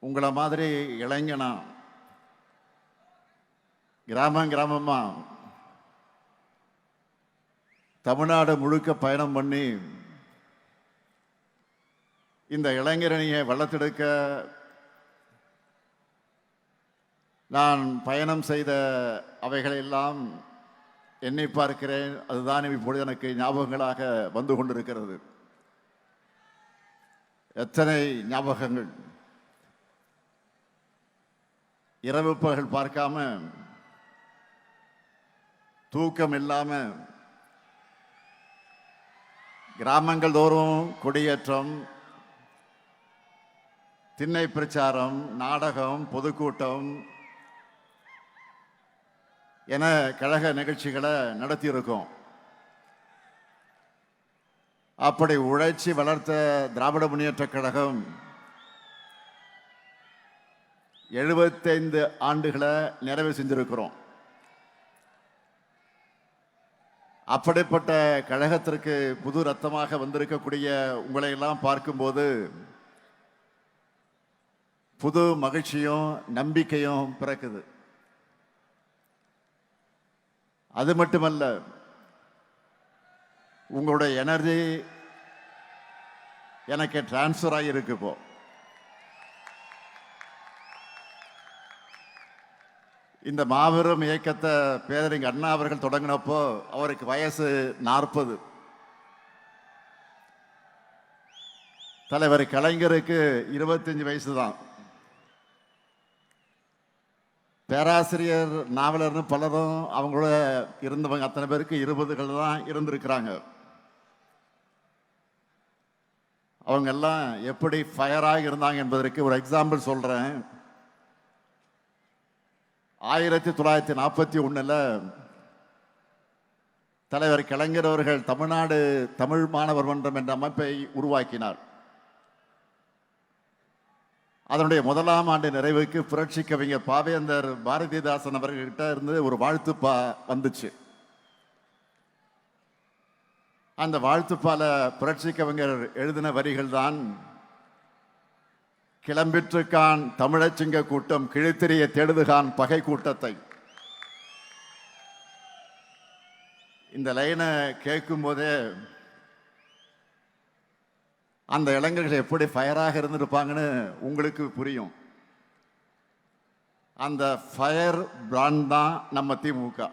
உங்களை மாதிரி இளைஞனா கிராமம் கிராமமா தமிழ்நாடு முழுக்க பயணம் பண்ணி இந்த இளைஞரணியை வளர்த்தெடுக்க நான் பயணம் செய்த அவைகளெல்லாம் எண்ணி பார்க்கிறேன். அதுதான் இப்பொழுது எனக்கு ஞாபகங்களாக வந்து கொண்டிருக்கிறது. எத்தனை ஞாபகங்கள்! இரவு பகல் பார்க்காம, தூக்கம் இல்லாம கிராமங்கள் தோறும் கொடியேற்றம், திண்ணை பிரச்சாரம், நாடகம், பொதுக்கூட்டம் என கழக நிகழ்ச்சிகளை நடத்தியிருக்கோம். அப்படி உழைச்சி வளர்த்த திராவிட முன்னேற்ற கழகம் 75 ஆண்டுகளை நிறைவு செஞ்சிருக்கிறோம். அப்படிப்பட்ட கழகத்திற்கு புது ரத்தமாக வந்திருக்கக்கூடிய உங்களை எல்லாம் பார்க்கும்போது புது மகிழ்ச்சியும் நம்பிக்கையும் பிறக்குது. அது மட்டுமல்ல, உங்களுடைய எனர்ஜி எனக்கு டிரான்ஸ்ஃபர் ஆகியிருக்கு. இப்போ இந்த மாபெரும் இயக்கத்தை பேரறிஞர் அண்ணா அவர்கள் தொடங்கினப்போ அவருக்கு வயசு 40. தலைவர் கலைஞருக்கு 25 வயசு தான். பேராசிரியர், நாவலர்னு பலரும் அவங்களோட இருந்தவங்க அத்தனை பேருக்கு 20கள் தான் இருந்திருக்கிறாங்க. அவங்க எல்லாம் எப்படி ஃபயராக இருந்தாங்க என்பதற்கு ஒரு எக்ஸாம்பிள் சொல்றேன். 1941 தலைவர் கலைஞர் அவர்கள் தமிழ்நாடு தமிழ் மாணவர் மன்றம் என்ற அமைப்பை உருவாக்கினார். அதனுடைய முதலாம் ஆண்டு நிறைவுக்கு புரட்சி கவிஞர் பாவேந்தர் பாரதிதாசன் அவர்கிட்ட இருந்து ஒரு வாழ்த்துப்பா வந்துச்சு. அந்த வாழ்த்துப்பால புரட்சி கவிஞர் எழுதின வரிகள் தான், கிளம்பிற்றுக்கான் தமிழச்சிங்க கூட்டம் கிழித்திரிய தேடுதுகான் பகை கூட்டத்தை. இந்த லைனை கேட்கும் போதே அந்த இளைஞர்கள் எப்படி ஃபயராக இருந்திருப்பாங்கன்னு உங்களுக்கு புரியும். அந்த ஃபயர் பிராண்ட் தான் நம்ம திமுக.